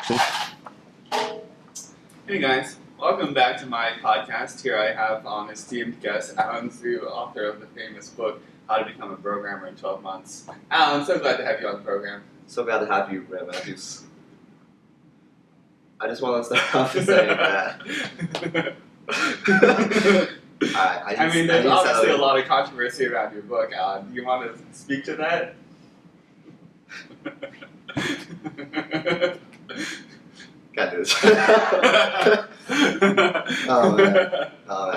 Hey guys, welcome back to my podcast. Here I have esteemed guest Alan Zhu, author of the famous book How to Become a Programmer in 12 Months. Alan, so glad to have you on the program. So glad to have you, Brett Matthews. I just want to start off to say that there's obviously a lot of controversy around your book, Alan. Do you want to speak to that? Can't do this. Oh man,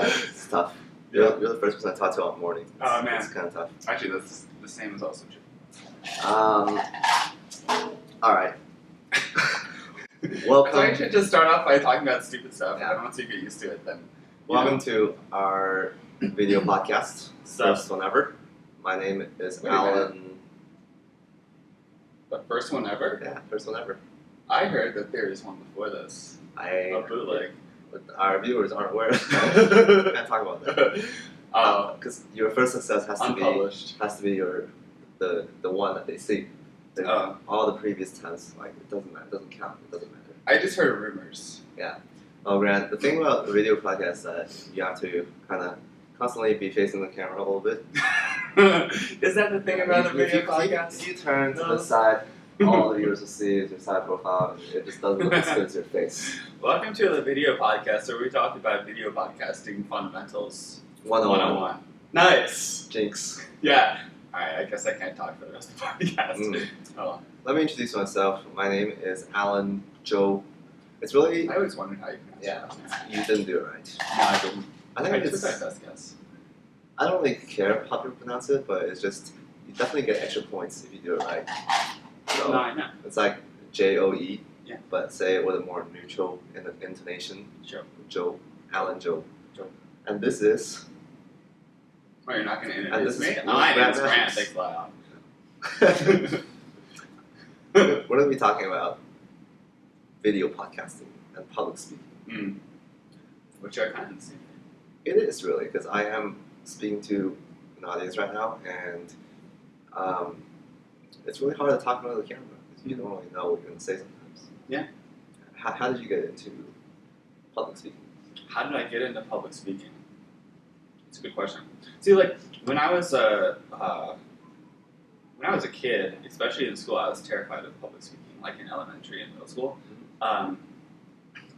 it's tough. You're the first person I talk to all morning. It's kind of tough. Actually, that's the same as also true. All right. Welcome. So I should just start off by talking about stupid stuff, and then once you get used to it, then. Welcome to our video podcast, first one ever. My name is Alan. The first one ever? Yeah, first one ever. I heard that there is one before this. A bootleg. But our viewers aren't aware. Can't talk about that. Because your first success has to be your the one that they see. All the previous times, it doesn't matter. It doesn't count. It doesn't matter. I just heard rumors. Yeah. Oh, Grant. The thing about the video podcast is that you have to kind of constantly be facing the camera a little bit. Is that the thing about the video podcast? If you turn to the side, all the viewers will see is your side profile, and it just doesn't look as good as your face. Welcome to the video podcast, where we talk about video podcasting fundamentals 101. Nice! Jinx. Yeah. Alright, I guess I can't talk for the rest of the podcast. Let me introduce myself. My name is Alan Zhou. It's really... I always wondered how you pronounced it. Yeah, you didn't do it right. No, I didn't. I think it's my best guess. I don't really care how people pronounce it, but it's just, you definitely get extra points if you do it right. So, no, I know. It's like J-O-E, yeah. But say it with a more neutral intonation. Sure. Joe, Alan Zhou. Joe. And this is... Oh, you're not going to introduce me? My name is Grant. Thanks a lot. What are we talking about? Video podcasting and public speaking. Which are kind of the same thing. It is really, because I am speaking to an audience right now, and it's really hard to talk in front of the camera because you don't really know what you're going to say sometimes. Yeah. How did you get into public speaking? How did I get into public speaking? It's a good question. See, when I was a kid, especially in school, I was terrified of public speaking, like in elementary and middle school.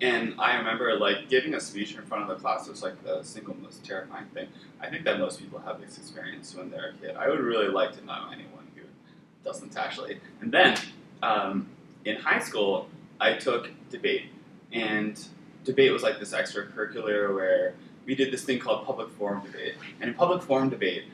And I remember giving a speech in front of the class was the single most terrifying thing. I think that most people have this experience when they're a kid. I would really like to know anyone who doesn't actually. And then in high school, I took debate, and debate was this extracurricular where we did this thing called public forum debate. And in public forum debate,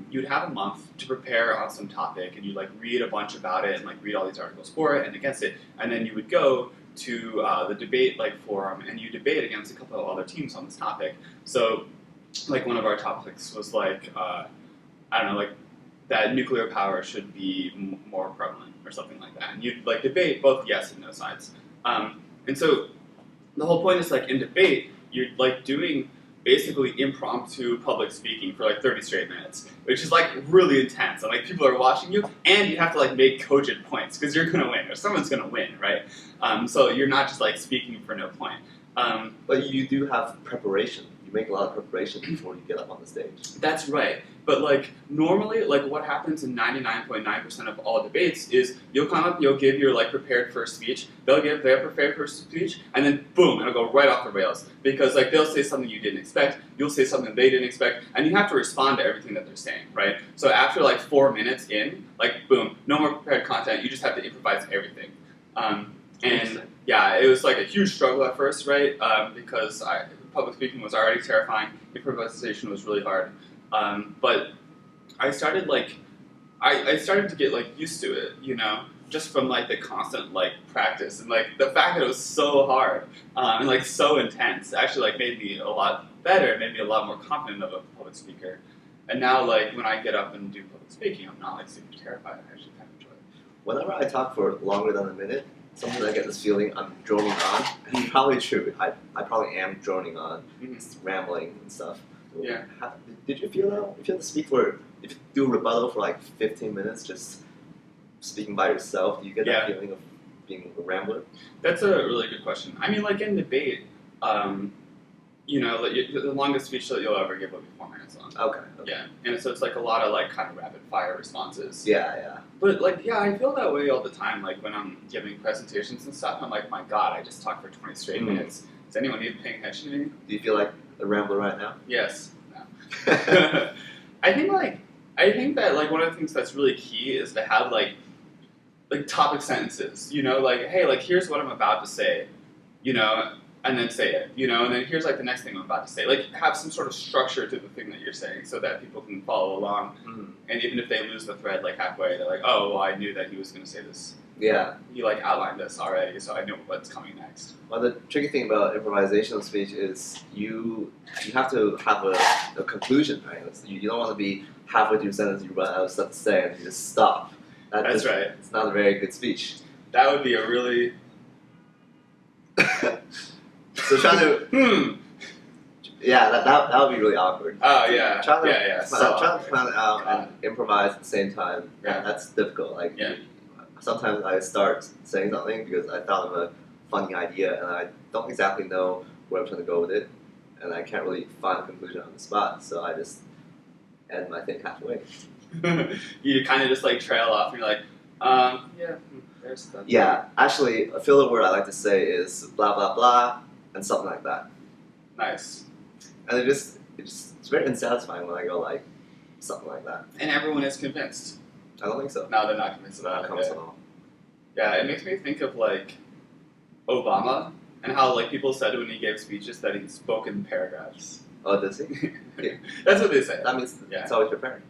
you'd have a month to prepare on some topic, and you'd read a bunch about it and read all these articles for it and against it, and then you would go to the debate forum, and you debate against a couple of other teams on this topic. So one of our topics was that nuclear power should be more prevalent or something like that, and you'd debate both yes and no sides. And so the whole point is in debate you're doing basically impromptu public speaking for 30 straight minutes, which is really intense, and people are watching you, and you have to make cogent points because you're gonna win or someone's gonna win, right? So you're not just speaking for no point. But you do have preparation. You make a lot of preparation before you get up on the stage. That's right. But normally, what happens in 99.9% of all debates is you'll come up, you'll give your prepared first speech, they'll give their prepared first speech, and then boom, it'll go right off the rails. Because they'll say something you didn't expect, you'll say something they didn't expect, and you have to respond to everything that they're saying, right? So after 4 minutes in, boom, no more prepared content, you just have to improvise everything. And yeah, it was a huge struggle at first, right? Because public speaking was already terrifying, improvisation was really hard. But I started I started to get used to it, just from the constant practice, and the fact that it was so hard and so intense actually made me a lot better, made me a lot more confident of a public speaker. And now when I get up and do public speaking, I'm not super terrified. I actually kind of enjoy it. Whenever I talk for longer than a minute, sometimes I get this feeling I'm droning on. And it's probably true. I probably am droning on, rambling and stuff. Yeah. Did you feel that? If you had to speak if you do a rebuttal for 15 minutes, just speaking by yourself, do you get that feeling of being a rambler? That's a really good question. I mean, like in debate, you know, like the longest speech that you'll ever give will be 4 minutes long. Okay. Yeah, and so it's like a lot of like kind of rapid fire responses. Yeah. But like, yeah, I feel that way all the time. Like when I'm giving presentations and stuff, I'm like, my God, I just talked for 20 straight minutes. Is anyone even paying attention to me? Do you feel like a rambler right now? Yes. No. I think that like one of the things that's really key is to have like topic sentences. You know, like, hey, like here's what I'm about to say. You know. And then say it, you know, and then here's like the next thing I'm about to say. Like have some sort of structure to the thing that you're saying so that people can follow along. And even if they lose the thread like halfway, they're like, oh, well, I knew that he was going to say this. Yeah. He like outlined this already, so I know what's coming next. Well, the tricky thing about improvisational speech is you have to have a conclusion, right? You don't want to be halfway through your sentence, you run out of stuff to say, and you just stop. That's right. It's not a very good speech. That would be a really... So trying to, yeah, that would be really awkward. Oh yeah, trying to trying to plan it out and improvise at the same time. Yeah. That's difficult. Like sometimes I start saying something because I thought of a funny idea and I don't exactly know where I'm trying to go with it, and I can't really find a conclusion on the spot. So I just end my thing halfway. You kind of just like trail off and you're like, there's stuff. Yeah, actually, a filler word I like to say is blah blah blah. And something like that. Nice. And it's very unsatisfying when I go like something like that. And everyone is convinced. I don't think so. No, they're not convinced about it. At all. Yeah, it makes me think of like Obama and how like people said when he gave speeches that he spoke in paragraphs. Oh, does he? Yeah. That's what they say. That means it's always prepared.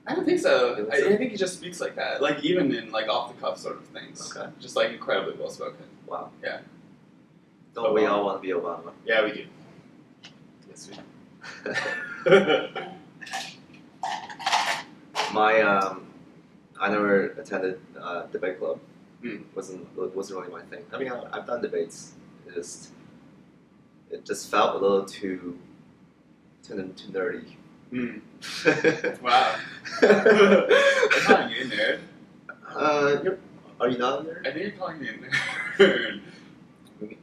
I don't think so. I think he just speaks like that. Like even in like off the cuff sort of things. Okay. Just like incredibly well spoken. Wow. Yeah. Don't we all want to be Obama? Yeah, we do. Yes, we do. I never attended debate club. Wasn't really my thing. I mean, I've done debates. It just felt a little too nerdy. Wow. I'm calling you a nerd. Are you not a nerd? I think you're calling me a nerd.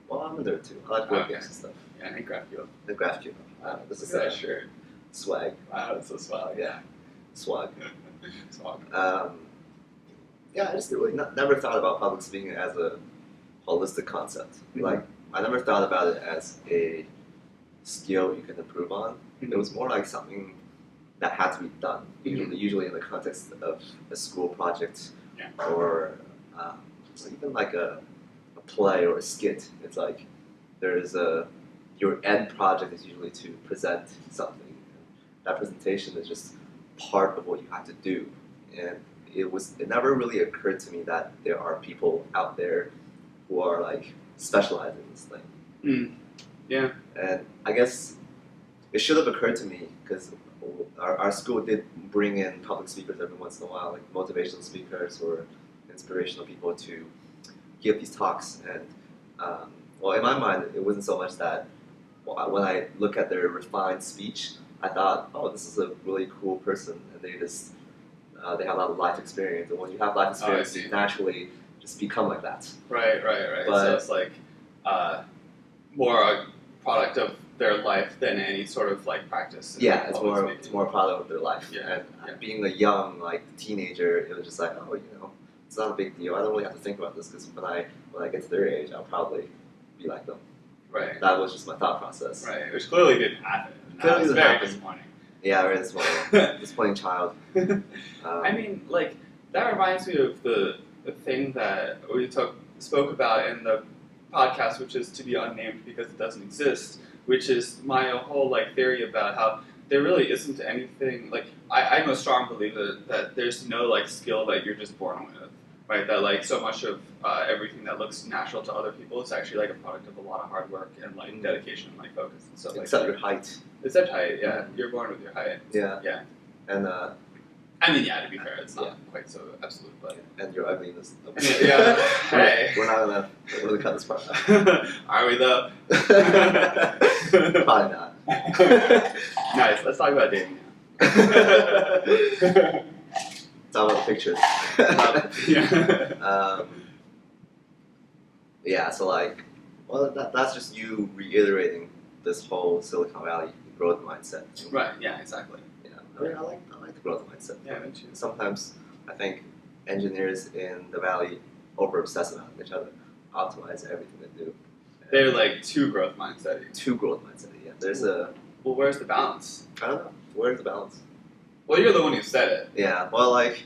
Well, I'm a nerd too. I like board games and stuff. Yeah, and graph you up. And graph you up. Wow, this is that shirt. Swag. Wow, that's so swag. Yeah. Swag. Swag. Yeah, I just really never thought about public speaking as a holistic concept. Like, I never thought about it as a skill you can improve on. It was more like something that had to be done, usually in the context of a school project or even like a play or a skit. It's like your end project is usually to present something. That presentation is just part of what you have to do, and it never really occurred to me that there are people out there who are like specialized in this thing. Yeah. And I guess it should have occurred to me because our school did bring in public speakers every once in a while, like motivational speakers or inspirational people to give these talks. And well, in my mind, it wasn't so much that when I look at their refined speech, I thought, oh, this is a really cool person, and they just they have a lot of life experience. And when you have life experience, you naturally just become like that. Right. But, so it's like more a product of their life than any sort of like practice. Yeah, it's more a product of their life. Yeah. And being a young teenager, it was just like, oh, it's not a big deal. I don't really have to think about this because when I get to their age, I'll probably be like them. Right. That was just my thought process. Right, which clearly didn't happen. Clearly It's didn't very happen. disappointing. Yeah, very disappointing. Disappointing child. I mean, like, that reminds me of the thing that we spoke about in the podcast, which is to be unnamed because it doesn't exist, which is my whole theory about how there really isn't anything, I'm a strong believer that there's no skill that you're just born with, right? That so much of everything that looks natural to other people is actually a product of a lot of hard work and dedication and focus and stuff like that. Except your height. Except height, yeah. You're born with your height. Yeah. Yeah. And I mean, yeah, to be fair, it's not quite so absolute, but... And your ugliness. Yeah, hey. We're not going to really cut this part out. Are we, though? Probably not. Nice, let's talk about dating now. Talk about pictures. Yeah. Yeah, so like, well, that's just you reiterating this whole Silicon Valley growth mindset thing. Right. Yeah. Exactly. Yeah, I mean, I like the growth mindset. Yeah, me too. Sometimes I think engineers in the valley over obsess about each other, optimize everything they do. They're like too growth mindset. Too growth mindset. Yeah, there's a. Well, where's the balance? I don't know. Where's the balance? Well, you're the one who said it. Yeah. Well, like.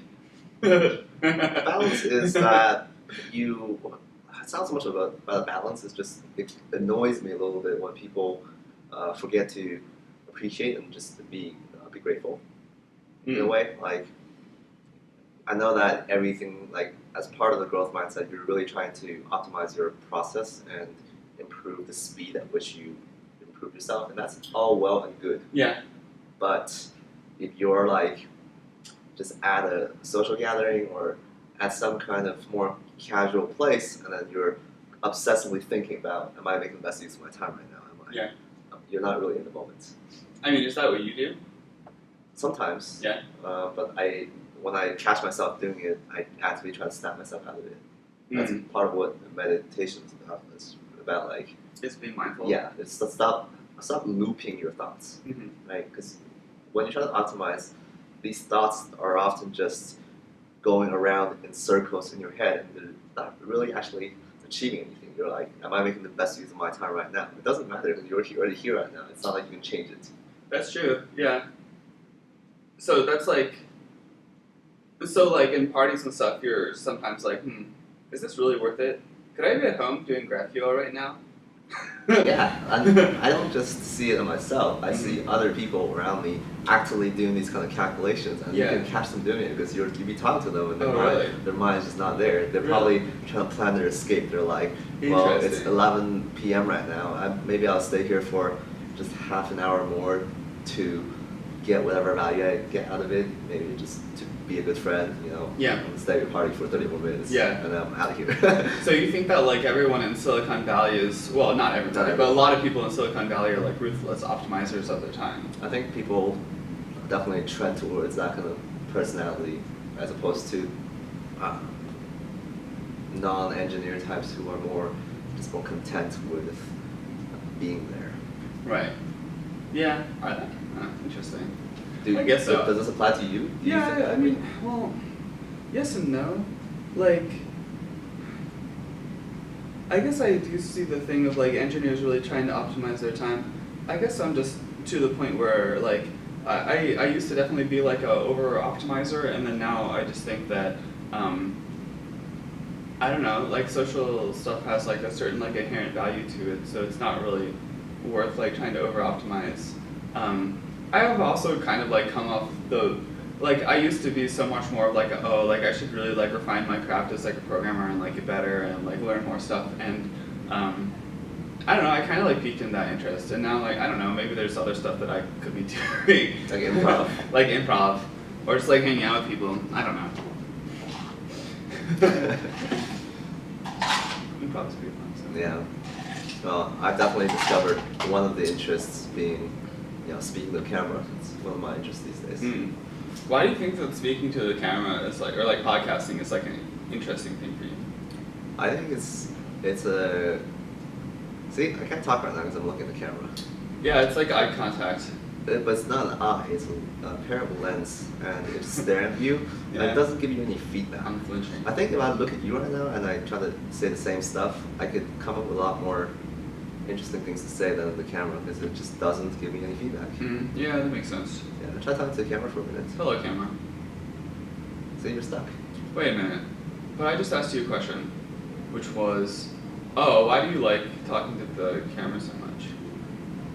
The balance is that you. It's not so much about a balance. It's just it annoys me a little bit when people forget to appreciate and just be grateful. In a way, like I know that everything, like as part of the growth mindset, you're really trying to optimize your process and improve the speed at which you improve yourself, and that's all well and good. Yeah. But if you're like just at a social gathering or at some kind of more casual place, and then you're obsessively thinking about, am I making the best use of my time right now? Am I? Yeah. You're not really in the moment. I mean, is that what you do? Sometimes. Yeah. But when I catch myself doing it, I actively try to snap myself out of it. That's part of what meditation is about. It's about like. It's being mindful. Yeah. It's to stop looping your thoughts, right? Because when you try to optimize, these thoughts are often just going around in circles in your head, and they're not really actually achieving anything. You're like, am I making the best use of my time right now? It doesn't matter because you're already here right now. It's not like you can change it. That's true. Yeah. So that's like. So like in parties and stuff, you're sometimes like, is this really worth it? Could I be at home doing GraphQL right now? Yeah, I don't just see it in myself. I see other people around me actively doing these kind of calculations, and you can catch them doing it because you be talking to them, and their mind's just not there. They're probably trying to plan their escape. They're like, well, it's 11 p.m. right now. Maybe I'll stay here for just half an hour more to get whatever value I get out of it. Maybe just to be a good friend, stay at your party for 30 more minutes, and then I'm out of here. So you think that like everyone in Silicon Valley is, well, not everybody, but a lot of people in Silicon Valley are like ruthless optimizers of their time? I think people definitely trend towards that kind of personality as opposed to non-engineer types who are more content with being there. Right. Yeah. Interesting. I guess so. Does this apply to you? I mean, well, yes and no. Like, I guess I do see the thing of like engineers really trying to optimize their time. I guess I'm just to the point where like I used to definitely be like a over optimizer, and then now I just think that I don't know, like social stuff has like a certain like inherent value to it, so it's not really worth like trying to over optimize. I have also kind of like come off like I used to be so much more of like I should really like refine my craft as like a programmer and like get better and like learn more stuff, and I don't know, I kind of like piqued in that interest, and now like I don't know, maybe there's other stuff that I could be doing like improv, or just like hanging out with people. I don't know. Improv's pretty fun. So. Yeah. Well, I've definitely discovered one of the interests being, speaking to the camera. It's one of my interests these days. Why do you think that speaking to the camera is like, or like podcasting is like an interesting thing for you? I think it's a. See, I can't talk right now because I'm looking at the camera. Yeah, it's like eye contact. But it's not an eye, it's a pair of lens, and it's staring at you, and it doesn't give you any feedback. I'm flinching. I think if I look at you right now and I try to say the same stuff, I could come up with a lot more interesting things to say than the camera, because it just doesn't give me any feedback. Yeah, that makes sense. Yeah, try talking to the camera for a minute. Hello, camera. See, you're stuck. Wait a minute. But I just asked you a question, which was, why do you like talking to the camera so much?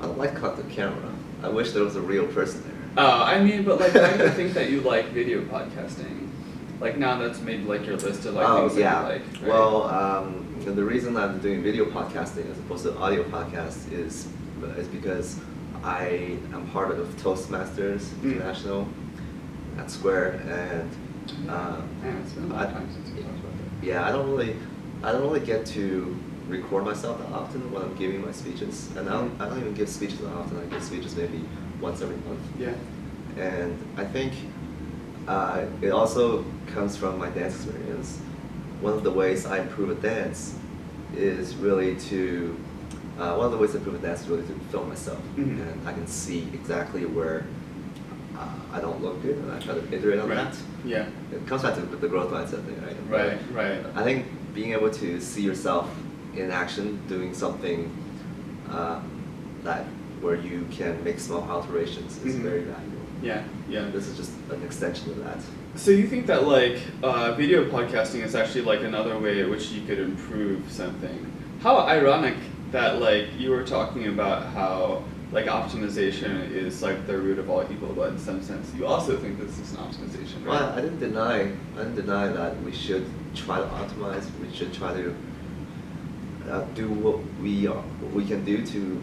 I don't like talking to the camera. I wish there was a real person there. I mean, but like, why do you think that you like video podcasting? Like now that's maybe like your list of like things that you like. Right? Well, the reason I'm doing video podcasting as opposed to audio podcast is because I am part of Toastmasters International at Square, and it's been a long time since we talked about that. Yeah, I don't really get to record myself that often when I'm giving my speeches, and I don't even give speeches that often. I give speeches maybe once every month. Yeah. And I think it also comes from my dance experience. One of the ways I improve a dance is really to one of the ways to improve that is really to film myself, Mm-hmm. and I can see exactly where I don't look good, and I try to iterate on that. Yeah. It comes back to the growth mindset thing, right? Right. I think being able to see yourself in action, doing something that where you can make small alterations is Mm-hmm. very valuable. Yeah. This is just an extension of that. So you think that like video podcasting is actually like another way in which you could improve something? How ironic that like you were talking about how like optimization is like the root of all evil, but in some sense you also think this is an optimization, right? Well, I didn't deny that we should try to optimize. We should try to do what we can do to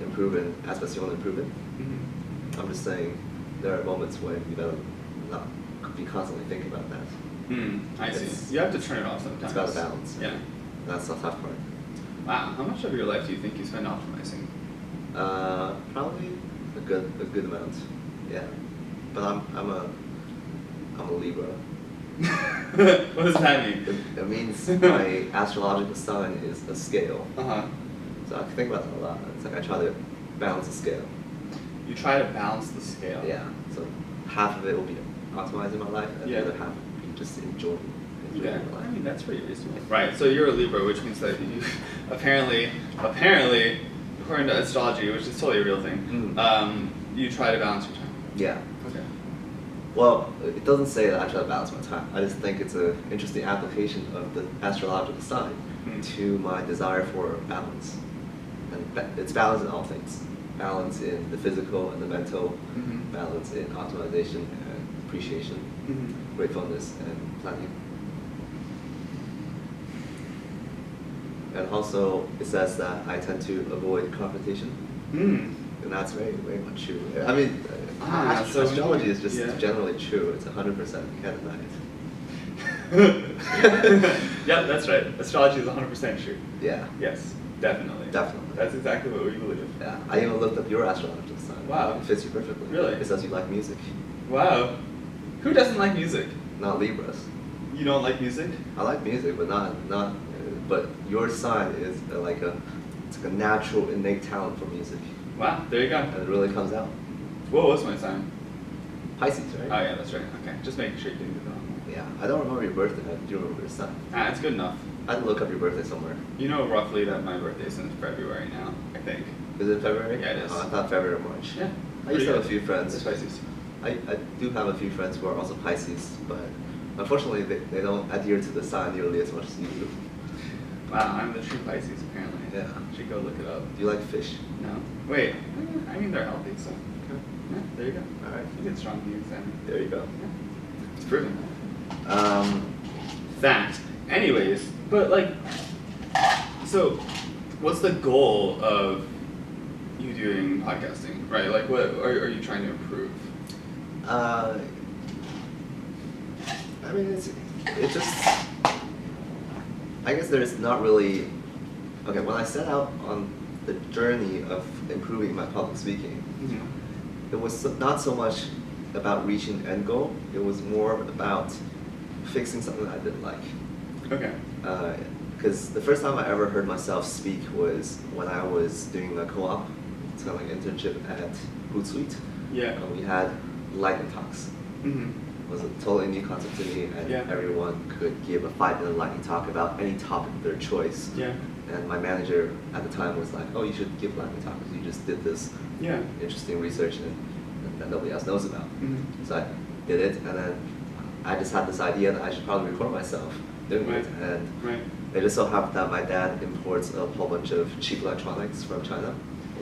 improve in aspects you want to improve in. Mm-hmm. I'm just saying there are moments when you better not be constantly thinking about that. I see. You have to turn it off sometimes. It's about a balance. Yeah. That's the tough part. Wow. How much of your life do you think you spend optimizing? Probably a good amount. Yeah. But I'm a Libra. What does that mean? It means my astrological sign is a scale. So I think about that a lot. It's like I try to balance the scale. You try to balance the scale. Yeah. So half of it will be optimizing my life, and Yeah. the other half will be just enjoying Yeah, my life. I mean that's pretty reasonable. Right, so you're a Libra, which means that you apparently, according to astrology, which is totally a real thing, you try to balance your time. Yeah. Okay. Well, it doesn't say that I try to balance my time. I just think it's an interesting application of the astrological sign to my desire for balance. And it's balance in all things. Balance in the physical and the mental, balance in optimization and appreciation, gratefulness and planning. And also, it says that I tend to avoid confrontation. And that's very, very much true. I mean, so astrology is just yeah. generally true. It's 100%. You can't deny it. Yeah, that's right. Astrology is 100% true. Yeah. Yes, definitely. Definitely. That's exactly what we believe. Yeah. I even looked up your astrological sign. Wow. It fits you perfectly. Really? It says you like music. Wow. Who doesn't like music? Not Libras. You don't like music? I like music, but not. But your sign is it's like a natural, innate talent for music, Wow, there you go. and it really comes out. What was my sign? Pisces, right? Oh yeah, that's right. Okay, just making sure you didn't get that wrong. Yeah. I don't remember your birthday. I do remember your sign. It's good enough. I had to look up your birthday somewhere. You know roughly that my birthday's in February now, I think. Is it February? Yeah, it is. Oh, I thought February or March. Yeah. I used to have a few friends. It's Pisces. I do have a few friends who are also Pisces, but unfortunately they don't adhere to the sign nearly as much as you do. Wow, I'm the true Pisces apparently. Yeah. Should go look it up. Do you like fish? No. Wait. I mean they're healthy, so. Yeah, there you go. Alright. You get strong views then. There you go. Yeah. It's proven. Fact. Anyways, but like, so, what's the goal of you doing podcasting, right? Like, what are you trying to improve? I mean, it just. I guess there's not really. Okay, when I set out on the journey of improving my public speaking, it was not so much about reaching the end goal. It was more about fixing something that I didn't like. Okay. Because the first time I ever heard myself speak was when I was doing a co-op. It's kind of like an internship at Hootsuite. Yeah. And we had lightning talks. It was a totally new concept to me, and everyone could give a 5-minute lightning talk about any topic of their choice. Yeah. And my manager at the time was like, "Oh, you should give lightning talk because you just did this interesting research that nobody else knows about." So I did it, and then I just had this idea that I should probably record myself doing it. And it just so happened that my dad imports a whole bunch of cheap electronics from China.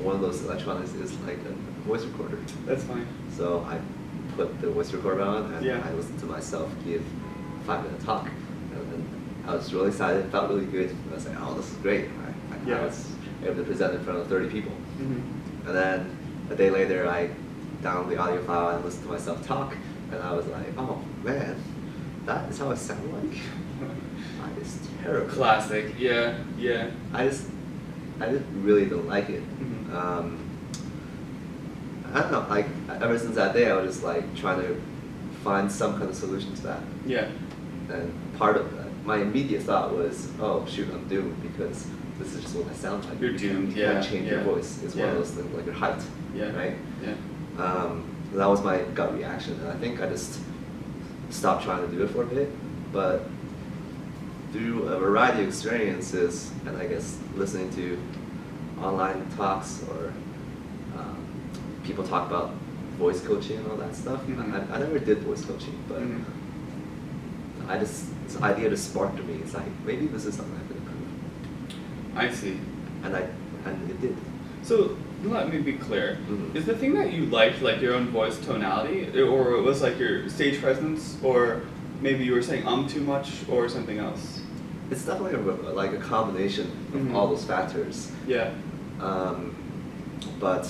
One of those electronics is like a voice recorder. That's fine. So I put the voice recorder on, and Yeah. I listened to myself give a 5-minute talk. And I was really excited, it felt really good. I was like, oh, this is great. I was able to present in front of 30 people. And then a day later, I downloaded the audio file and listened to myself talk, and I was like, oh man, that is how I sound like? That is terrible. Classic. Yeah. I really don't like it. I don't know, like, ever since that day, I was just like trying to find some kind of solution to that. Yeah. And part of my immediate thought was, oh shoot, I'm doomed because this is just what I sound like. You're doomed. You can't change your voice. It's one of those things like your height, right? Yeah. That was my gut reaction, and I think I just stopped trying to do it for a bit. But through a variety of experiences, and I guess listening to online talks or people talk about voice coaching and all that stuff. Mm-hmm. I never did voice coaching, but this idea just sparked to me. It's like, maybe this is something I could improve. I see. And it did. So let me be clear. Mm-hmm. Is the thing that you liked like your own voice tonality, or it was like your stage presence, or maybe you were saying too much, or something else? It's definitely like a combination of all those factors. Yeah. But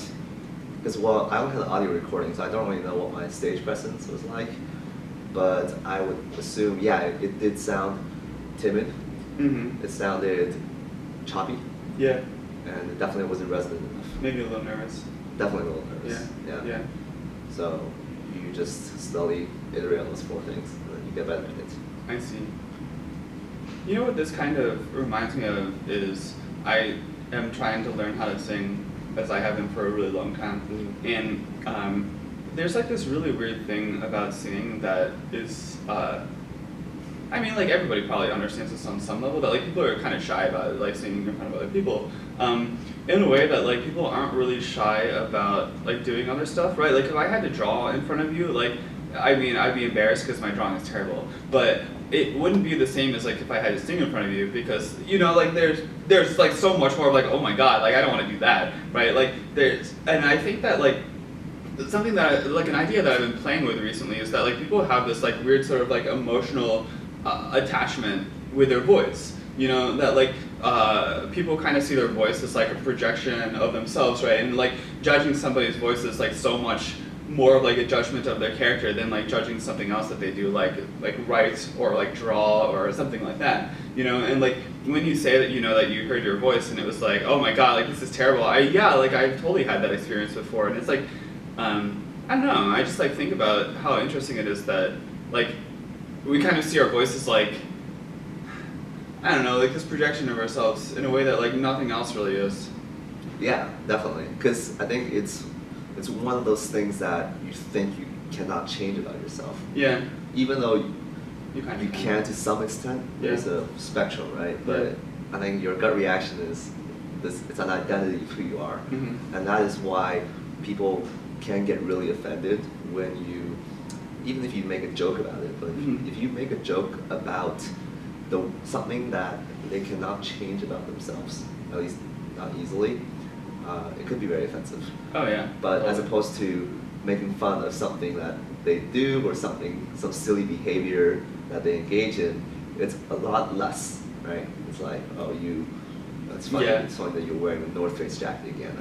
because I only had the audio recording, so I don't really know what my stage presence was like. But I would assume, it did sound timid. Mm-hmm. It sounded choppy. Yeah. And it definitely wasn't resonant enough. Maybe a little nervous. Definitely a little nervous. Yeah. So you just slowly iterate on those 4 things, and then you get better at it. I see. You know what this kind of reminds me of is I am trying to learn how to sing, as I have been for a really long time. Mm-hmm. And there's like this really weird thing about singing that is, I mean, like everybody probably understands this on some level, that like people are kind of shy about it, like singing in front of other people. In a way that like people aren't really shy about like doing other stuff, right? Like if I had to draw in front of you, like, I mean, I'd be embarrassed because my drawing is terrible, but it wouldn't be the same as like if I had to sing in front of you, because like there's like so much more of like, oh my god, like I don't want to do that, right? Like and I think that like something that like an idea that I've been playing with recently is that like people have this like weird sort of like emotional attachment with their voice, that like people kind of see their voice as like a projection of themselves, right? And like judging somebody's voice is like so much more of like a judgment of their character than like judging something else that they do, like write or like draw or something like that, and like when you say that that you heard your voice and it was like, oh my god, like this is terrible, I've totally had that experience before, and it's like I don't know, I just like think about how interesting it is that like we kind of see our voices like, I don't know, like this projection of ourselves in a way that like nothing else really is. Yeah, definitely, because I think it's one of those things that you think you cannot change about yourself. Yeah. Even though you can to some extent. There's a spectrum, right? But I think your gut reaction is it's an identity of who you are. Mm-hmm. And that is why people can get really offended when even if you make a joke about it, but if you make a joke about something that they cannot change about themselves, at least not easily, it could be very offensive. Oh yeah. But as opposed to making fun of something that they do or some silly behavior that they engage in, it's a lot less, right? It's like, oh, that's funny. Yeah. It's funny that you're wearing a North Face jacket again.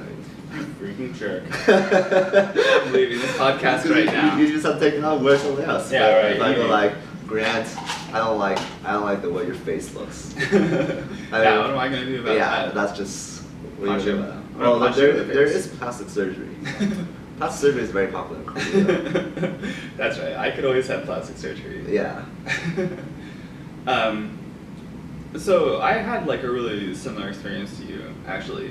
You freaking jerk. I'm leaving this podcast right now. You just have to take it out and wear something else. Yeah, but right. If I go like, Grant, I don't like the way your face looks. What am I gonna do about that? Yeah, that's just. Punch you. Well, there is plastic surgery. Plastic surgery is very popular in Korea. That's right. I could always have plastic surgery. Yeah. So I had like a really similar experience to you, actually,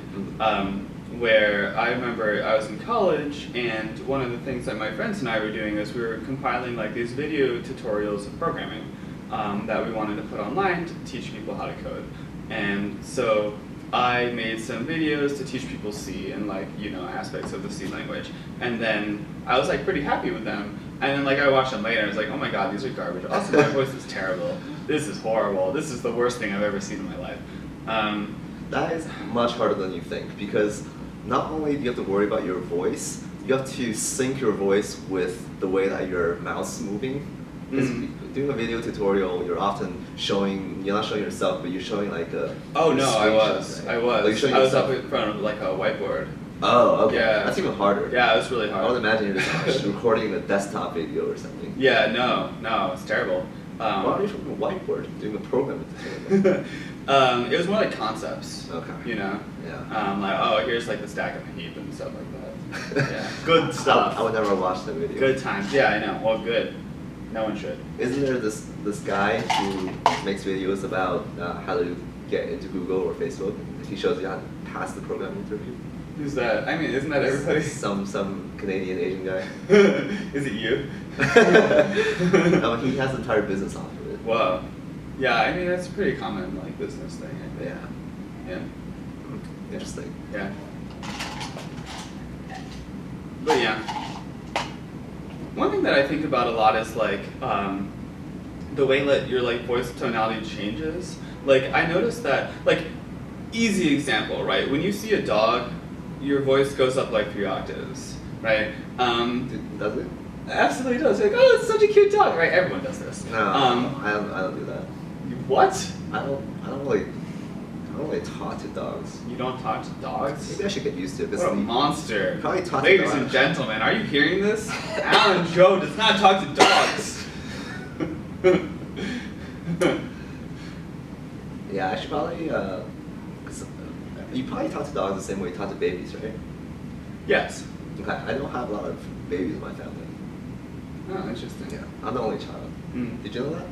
where I remember I was in college, and one of the things that my friends and I were doing is we were compiling like these video tutorials of programming that we wanted to put online to teach people how to code. And so I made some videos to teach people C and like, aspects of the C language. And then I was like pretty happy with them. And then like I watched them later and I was like, oh my god, these are garbage. Also, my voice is terrible. This is horrible. This is the worst thing I've ever seen in my life. That is much harder than you think, because not only do you have to worry about your voice, you have to sync your voice with the way that your mouth's moving. Doing a video tutorial, you're not showing yourself, but you're showing like a. Oh no, I was. Like I was up in front of like a whiteboard. Oh, okay. Yeah. That's even harder. Yeah, it was really hard. I would imagine you're just recording a desktop video or something. Yeah, no, it's terrible. Why are you from a whiteboard doing a program tutorial? It was more like concepts. Okay. Yeah. Like, oh, here's like the stack of a heap and stuff like that. Yeah. Good stuff. I would never watch the video. Good times. Yeah, I know. Well, good. No one should. Isn't there this guy who makes videos about how to get into Google or Facebook? He shows you how to pass the programming interview. Who's that? I mean, isn't that everybody? Some Canadian Asian guy. Is it you? No, he has an entire business off of it. Wow. Yeah, I mean that's a pretty common like business thing. I think. Yeah. Yeah. Interesting. Yeah. But yeah. One thing that I think about a lot is like the way that your like voice tonality changes. Like I noticed that like easy example, right? When you see a dog, your voice goes up like 3 octaves, right? Does it? Absolutely does. Like, oh, it's such a cute dog, right? Everyone does this. No, I don't do that. What? I don't really talk to dogs. You don't talk to dogs? Maybe I should get used to it. What a monster. Probably talk to Ladies dogs. and gentlemen, are you hearing this? Alan Joe does not talk to dogs. Yeah, I should probably, 'cause you probably talk to dogs the same way you talk to babies, right? Yes. Okay, I don't have a lot of babies in my family. Oh, interesting. Yeah, I'm the only child. Mm. Did you know that?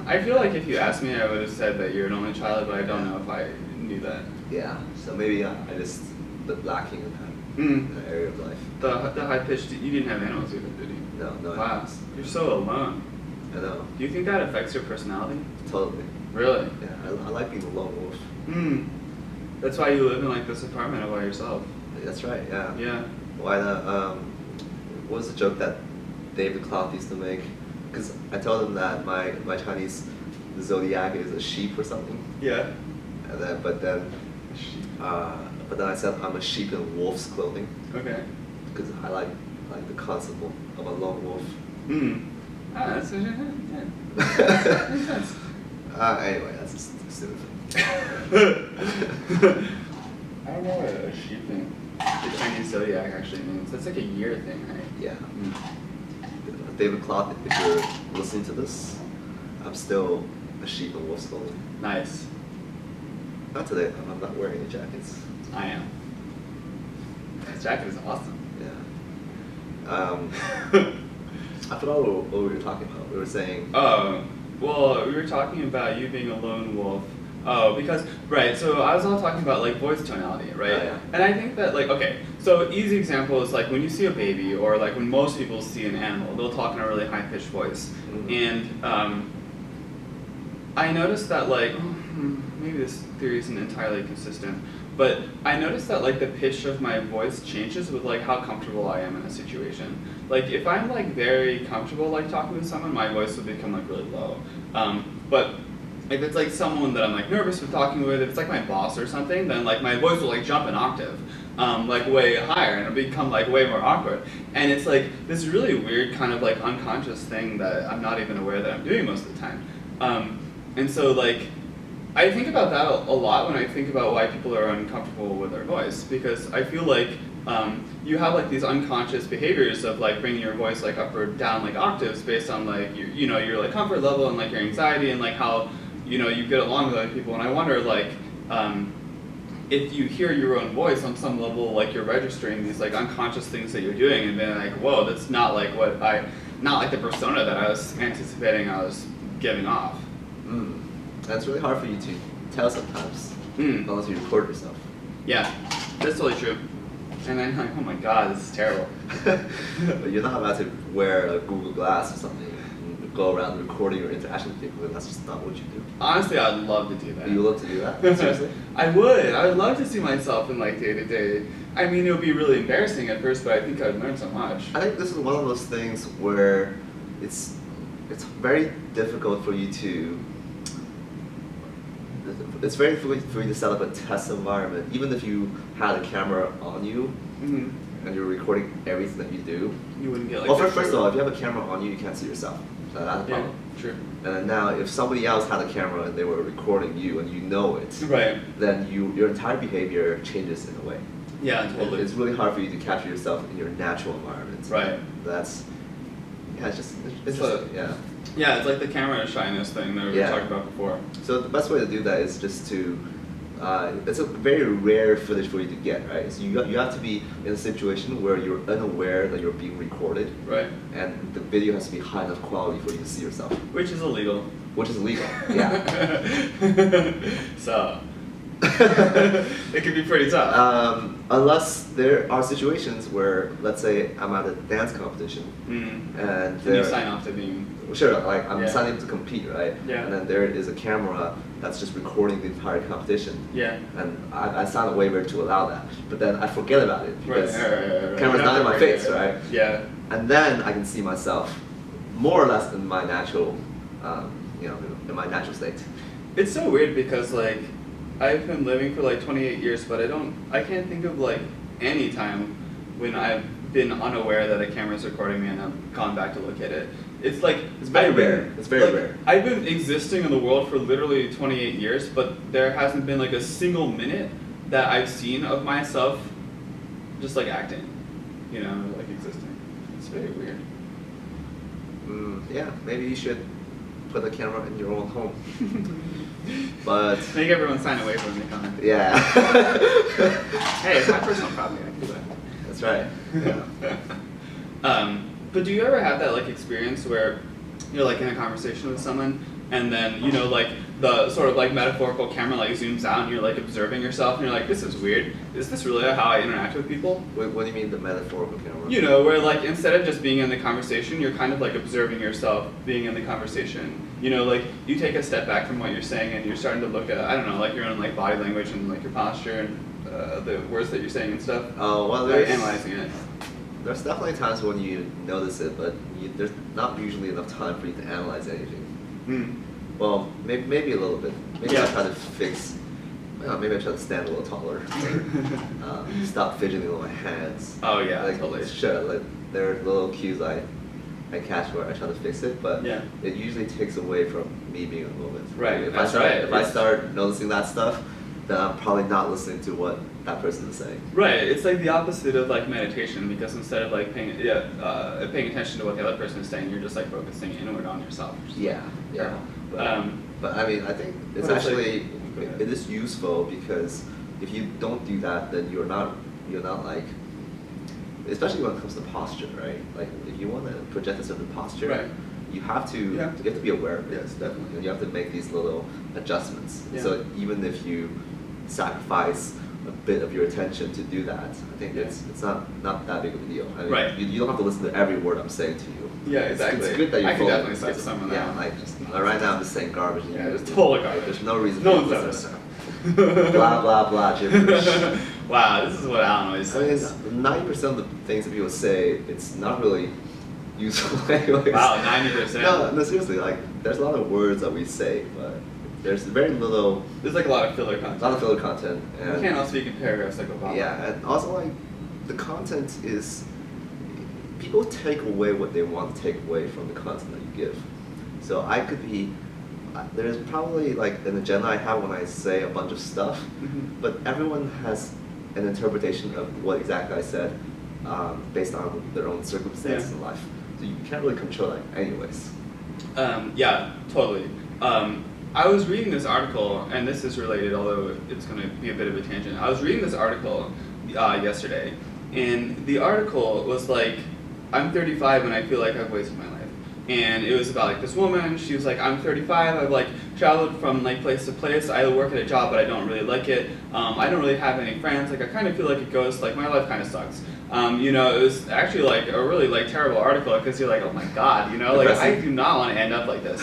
I feel like if you asked me, I would have said that you're an only child, but I don't know if I knew that. Yeah, so maybe I just lacking in Mm. that area of life. The high pitched. You didn't have animals either, did you? No. Wow, you're so alone. I know. Do you think that affects your personality? Totally. Really? Yeah, I like being a lone wolf. Hmm. That's why you live in like this apartment all by yourself. That's right, yeah. Yeah. Why not, what was the joke that David Clough used to make? Because I told him that my Chinese zodiac is a sheep or something. Yeah. And then, but then I said I'm a sheep in wolf's clothing. Okay. Because I like the concept of a lone wolf. Hmm. Ah, that's yeah. Makes sense. Anyway, that's a stupid thing. I don't know what a sheep thing. The Chinese zodiac actually means. That's like a year thing, right? Yeah. Mm. David Clough, if you're listening to this, I'm still a sheep in wolf's clothing. Nice. Not today, I'm not wearing any jackets. I am. This jacket is awesome. Yeah. I forgot what we were talking about. We were saying. Oh, well, we were talking about you being a lone wolf. Oh, because, right, so I was all talking about, like, voice tonality, right? Oh, yeah. And I think that, like, okay, so easy example is, like, when you see a baby, or, like, when most people see an animal, they'll talk in a really high-pitched voice. Mm-hmm. And, I noticed that, like, maybe this theory isn't entirely consistent, but I noticed that, like, the pitch of my voice changes with, like, how comfortable I am in a situation. Like, if I'm, like, very comfortable, like, talking to someone, my voice will become, like, really low. But if it's, like, someone that I'm, like, nervous with talking with, if it's, like, my boss or something, then, like, my voice will, like, jump an octave, like, way higher, and it'll become, like, way more awkward. And it's, like, this really weird kind of, like, unconscious thing that I'm not even aware that I'm doing most of the time. And so, like, I think about that a lot when I think about why people are uncomfortable with their voice, because I feel like you have like these unconscious behaviors of like bringing your voice like up or down like octaves based on like your like comfort level and like your anxiety and like how you get along with other people. And I wonder like if you hear your own voice on some level, like you're registering these like unconscious things that you're doing and being like, whoa, that's not like not like the persona that I was anticipating I was giving off. That's really hard for you to tell sometimes, unless you record yourself. Yeah, that's totally true. And then like, oh my god, this is terrible. But you're not about to wear a Google Glass or something and go around recording your interaction with people. That's just not what you do. Honestly, I'd love to do that. You love to do that? Seriously? I would love to see myself in like day to day. I mean, it would be really embarrassing at first, but I think I'd learn so much. I think this is one of those things where it's very difficult for you to. It's very difficult for you to set up a test environment, even if you had a camera on you and you're recording everything that you do. You wouldn't get like. Well, first of all, if you have a camera on you, you can't see yourself. So that's a problem. Yeah, true. And then now, if somebody else had a camera and they were recording you and you know it, right, then your entire behavior changes in a way. Yeah, totally. It's really hard for you to capture yourself in your natural environment. Right. It's interesting. Yeah. Yeah, it's like the camera shyness thing that we were talking about before. So the best way to do that is just to it's a very rare footage for you to get, right? So you have to be in a situation where you're unaware that you're being recorded, right? And the video has to be high enough quality for you to see yourself. Which is illegal. Which is illegal, yeah. So, it can be pretty tough. Unless there are situations where, let's say, I'm at a dance competition, and you sign off to being... Sure, like I'm signing to compete, right? Yeah. And then there is a camera that's just recording the entire competition. Yeah. And I signed a waiver to allow that, but then I forget about it because right. camera's not in my face, right? Yeah. And then I can see myself more or less in my natural, in my natural state. It's so weird because like I've been living for like 28 years, but I can't think of like any time when I've been unaware that a camera's recording me and I've gone back to look at it. It's like it's very rare. It's very rare. I've been existing in the world for literally 28 years, but there hasn't been like a single minute that I've seen of myself just like acting, like existing. It's very weird. Yeah, maybe you should put a camera in your own home. But make everyone sign away from the comment. Yeah. Hey, it's my personal property. I can do that. That's right. Yeah. But do you ever have that like experience where you're like in a conversation with someone and then like the sort of like metaphorical camera like zooms out and you're like observing yourself and you're like, this is weird. Is this really how I interact with people? What do you mean the metaphorical camera? Where like instead of just being in the conversation, you're kind of like observing yourself being in the conversation. Like you take a step back from what you're saying and you're starting to look at, I don't know, like your own like body language and like your posture and the words that you're saying and stuff. Oh, well, there's analyzing it. There's definitely times when you notice it, but there's not usually enough time for you to analyze anything. Well, maybe a little bit. Maybe I try to fix. Maybe I try to stand a little taller. Stop fidgeting with my hands. Oh yeah, totally. Sure, like there are little cues I catch where I try to fix it, but it usually takes away from me being in the moment. Right. If I start noticing that stuff, then I'm probably not listening to what that person is saying. Right. It's like the opposite of like meditation, because instead of like paying attention to what the other person is saying, you're just like focusing inward on yourself. Yeah. But I mean, I think it's actually it is useful, because if you don't do that, then you're not like, especially when it comes to posture, right? Like if you want to project a certain posture, you have to be aware of it. Yes, definitely. And you have to make these little adjustments. Yeah. So even if you sacrifice a bit of your attention to do that, I think it's not that big of a deal. I mean, you don't have to listen to every word I'm saying to you. Yeah, exactly. It's good that you're I can definitely skip some of that. Yeah, like just right now I'm just saying garbage. And it's total garbage. There's no reason no for you to one's listen. Blah blah blah gibberish. Wow, this is what Alan always says. 90% of the things that people say, it's not really useful anyways. Wow, 90%. No, seriously, like there's a lot of words that we say, but there's very little. There's like a lot of filler content. A lot of filler content. And you can't all speak in paragraphs that go by. Yeah, and also like the content is, people take away what they want to take away from the content that you give. So I could be, there's probably like an agenda I have when I say a bunch of stuff, but everyone has an interpretation of what exactly I said based on their own circumstances in life. So you can't really control that anyways. Yeah, totally. I was reading this article, and this is related, although it's going to be a bit of a tangent. I was reading this article yesterday, and the article was like, I'm 35 and I feel like I've wasted my life. And it was about like this woman. She was like, I'm 35. I've like traveled from like place to place. I work at a job, but I don't really like it. I don't really have any friends. Like I kind of feel like a ghost. Like my life kind of sucks. It was actually like a really like terrible article, because you're like, oh my god, like I do not want to end up like this.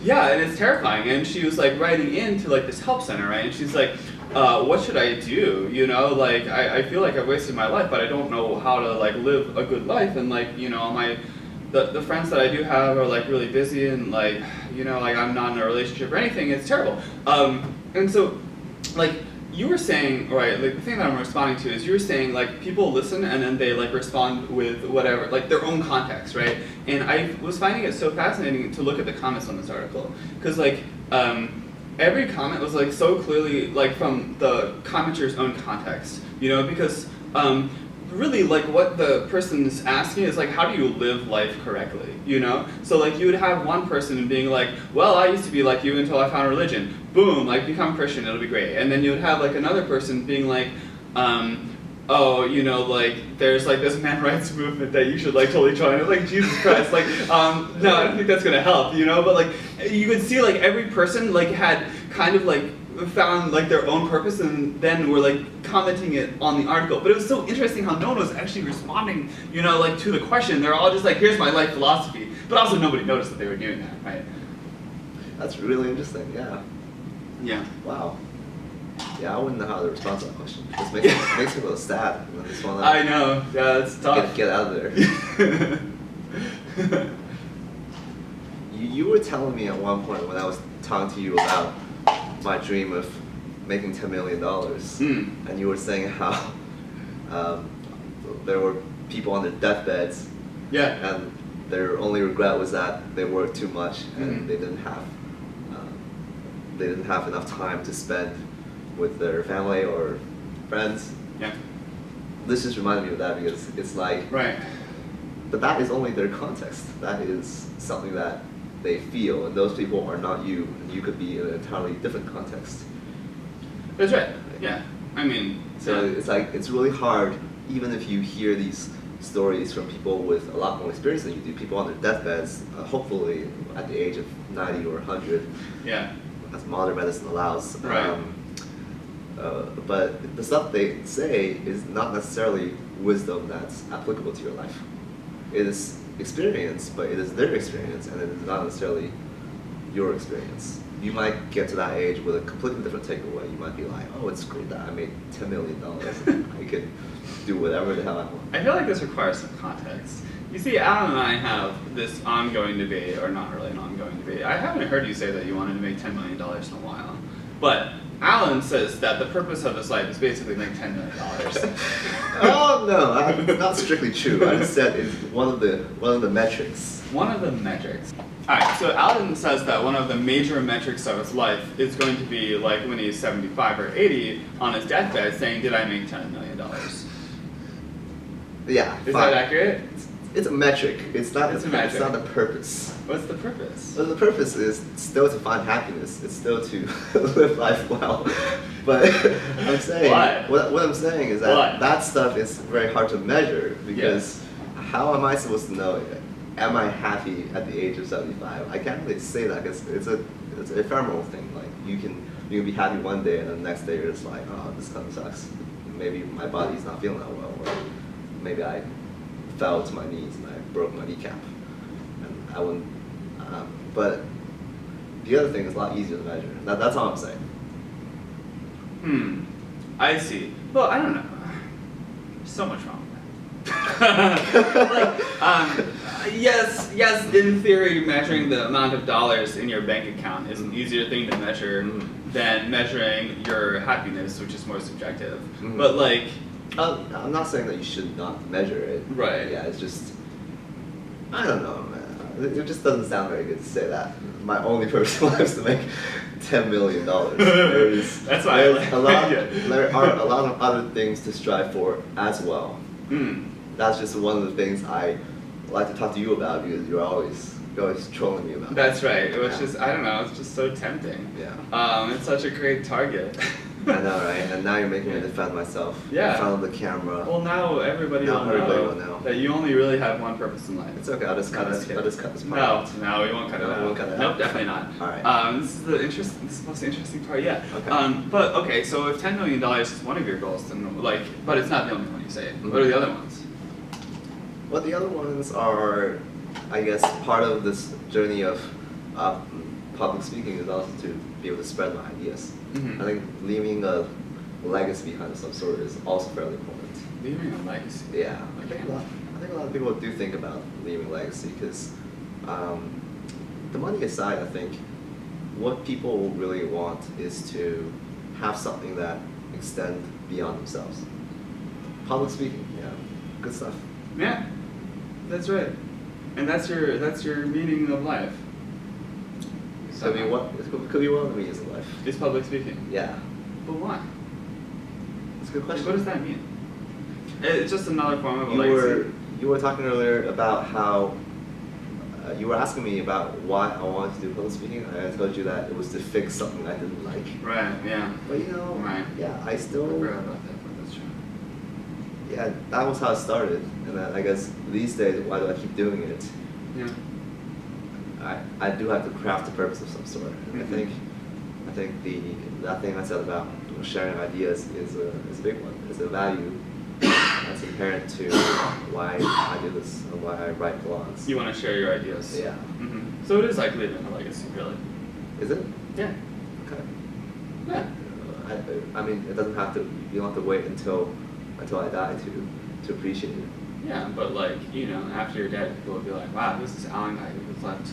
Yeah, and it's terrifying. And she was like writing into like this help center, right? And she's like, what should I do? Like I feel like I've wasted my life, but I don't know how to like live a good life. And like the friends that I do have are like really busy, and like like I'm not in a relationship or anything. It's terrible. And so like you were saying, right, like the thing that I'm responding to is you were saying like people listen and then they like respond with whatever, like their own context, right? And I was finding it so fascinating to look at the comments on this article, because like every comment was like so clearly like from the commenter's own context, because really, like, what the person is asking is, like, how do you live life correctly, you know? So, like, you would have one person being like, well, I used to be like you until I found religion. Boom, like, become Christian, it'll be great. And then you would have, like, another person being like, oh, you know, like, there's, like, this man rights movement that you should, like, totally join. Like, Jesus Christ, like, no, I don't think that's gonna help, you know? But, like, you could see, like, every person, like, had kind of, like, found, like, their own purpose and then were, like, commenting it on the article. But it was so interesting how no one was actually responding, you know, like, to the question. They're all just like, here's my life philosophy. But also nobody noticed that they were doing that, right? That's really interesting, yeah. Yeah. Wow. Yeah, I wouldn't know how to respond to that question. It makes me a little sad. You know, just wanna I know, yeah, it's tough. get out of there. You were telling me at one point when I was talking to you about my dream of making $10 million, and you were saying how there were people on their deathbeds, and their only regret was that they worked too much and they didn't have enough time to spend with their family or friends. Yeah. This just reminded me of that because it's like, right. But that is only their context. That is something that they feel, and those people are not you, and you could be in an entirely different context. That's right, yeah. I mean, so it's like, it's really hard, even if you hear these stories from people with a lot more experience than you do, people on their deathbeds, hopefully at the age of 90 or 100, as modern medicine allows. Right. But the stuff they say is not necessarily wisdom that's applicable to your life. It is experience, but it is their experience, and it is not necessarily your experience. You might get to that age with a completely different takeaway. You might be like, oh, it's great that I made $10 million. I could do whatever the hell I want. I feel like this requires some context. You see, Alan and I have this ongoing debate, or not really an ongoing debate. I haven't heard you say that you wanted to make $10 million in a while. But Alan says that the purpose of his life is basically make $10 million. Oh no, that's not strictly true. I just said it's one of the metrics. One of the metrics. Alright, so Alan says that one of the major metrics of his life is going to be like when he's 75 or 80 on his deathbed saying, did I make $10 million? Yeah. Is that accurate? It's a metric. It's not the purpose. What's the purpose? Well, the purpose is still to find happiness. It's still to live life well. But I'm saying, what I'm saying is that that stuff is very hard to measure because how am I supposed to know? Am I happy at the age of 75? I can't really say that because it's an ephemeral thing. Like you can be happy one day and the next day you're just like, oh, this kind of sucks. Maybe my body's not feeling that well, or maybe I fell to my knees and I broke my kneecap, and I wouldn't. But the other thing is a lot easier to measure. That's all I'm saying. I see. Well, I don't know. There's so much wrong with that. Yes, in theory, measuring the amount of dollars in your bank account is an easier thing to measure than measuring your happiness, which is more subjective. But like, I'm not saying that you should not measure it. Right. Yeah, it's just, I don't know, man. It just doesn't sound very good to say that. My only purpose in life is to make $10 million. That's why there are a lot of other things to strive for as well. That's just one of the things I like to talk to you about because you're always trolling me about. That's right. It was just, I don't know, it's just so tempting. Yeah. It's such a great target. I know, right? And now you're making me defend myself in front of the camera. Well, now everybody will know that you only really have one purpose in life. It's okay. I'll just cut this part. No, we won't cut it out. We won't cut it out. Nope, definitely not. All right. This is the most interesting part. Yeah. Okay. But okay, so if $10 million is one of your goals, then but it's not the only one you say. What are the other ones? Well, the other ones are, I guess, part of this journey of public speaking is also to be able to spread my ideas. I think leaving a legacy behind of some sort is also fairly important. Leaving a legacy? Yeah. I think a lot of people do think about leaving a legacy because the money aside, I think what people really want is to have something that extends beyond themselves. Public speaking, yeah, good stuff. Yeah, that's right. And that's your meaning of life. Could be one of the meanings of life. Is public speaking? Yeah. But why? That's a good question. What does that mean? It's just another form of a legacy. You were talking earlier about how you were asking me about why I wanted to do public speaking, and I told you that it was to fix something I didn't like. Right. Yeah. But you know, yeah, I still. I forgot about that, but that's true. Yeah, that was how it started, and then I guess these days, why do I keep doing it? Yeah. I do have to craft a purpose of some sort, and I think that thing I said about sharing ideas is a big one. It's a value that's inherent to why I do this and why I write blogs. You want to share your ideas. Yeah. So it is like leaving a legacy, really. Is it? Yeah. Okay. Yeah. I mean, it doesn't have to. You don't have to wait until I die to appreciate it. Yeah, but like, you know, after you're dead, people will be like, wow, this is Alan guy who's left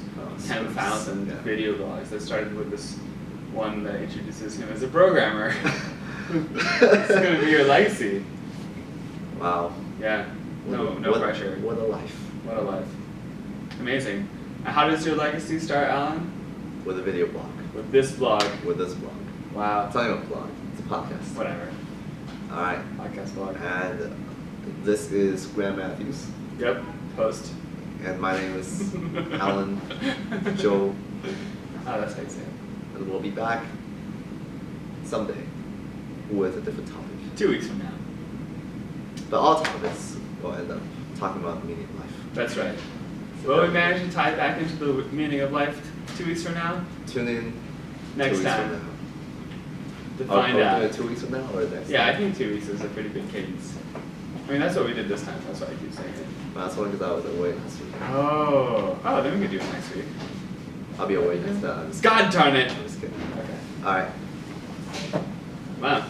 10,000 video blogs that started with this one that introduces him as a programmer. It's going to be your legacy. Wow. Yeah. No pressure. What a life. What a life. Amazing. How does your legacy start, Alan? With a video blog. With this blog. With this blog. Wow. It's not even a blog. It's a podcast. Whatever. All right. Podcast blog. And this is Graham Matthews. Yep. Host. And my name is Alan Joe. Oh, that's how you say it. And we'll be back someday with a different topic. 2 weeks from now. But all topics will end up talking about the meaning of life. That's right. Will we manage to tie it back into the meaning of life 2 weeks from now? Tune in Next 2 weeks time. from now. To find out. 2 weeks from now or next Yeah, time? I think 2 weeks is a pretty big cadence. I mean, that's what we did this time. That's why I keep saying it. Well, that's only because I was away last week. Oh, then we could do it next week. I'll be away next time. God darn it! I'm just kidding. Okay. All right. Wow.